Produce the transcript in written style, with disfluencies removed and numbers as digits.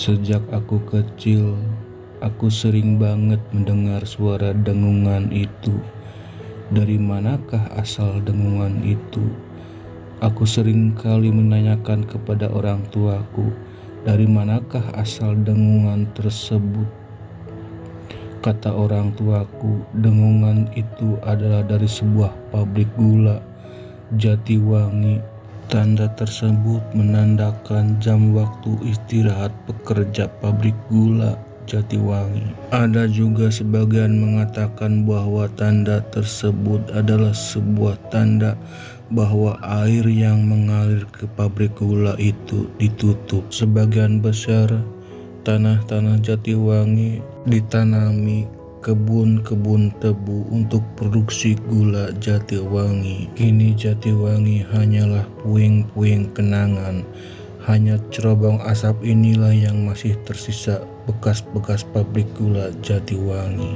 Sejak aku kecil, aku sering banget mendengar suara dengungan itu. Dari manakah asal dengungan itu? Aku sering kali menanyakan kepada orang tuaku, dari manakah asal dengungan tersebut? Kata orang tuaku, dengungan itu adalah dari sebuah pabrik gula Jatiwangi. Tanda tersebut menandakan jam waktu istirahat pekerja pabrik gula Jatiwangi. Ada juga sebagian mengatakan bahwa tanda tersebut adalah sebuah tanda bahwa air yang mengalir ke pabrik gula itu ditutup. Sebagian besar tanah-tanah Jatiwangi ditanami kebun-kebun tebu untuk produksi gula Jatiwangi. Kini Jatiwangi hanyalah puing-puing kenangan. Hanya cerobong asap inilah yang masih tersisa bekas-bekas pabrik gula Jatiwangi.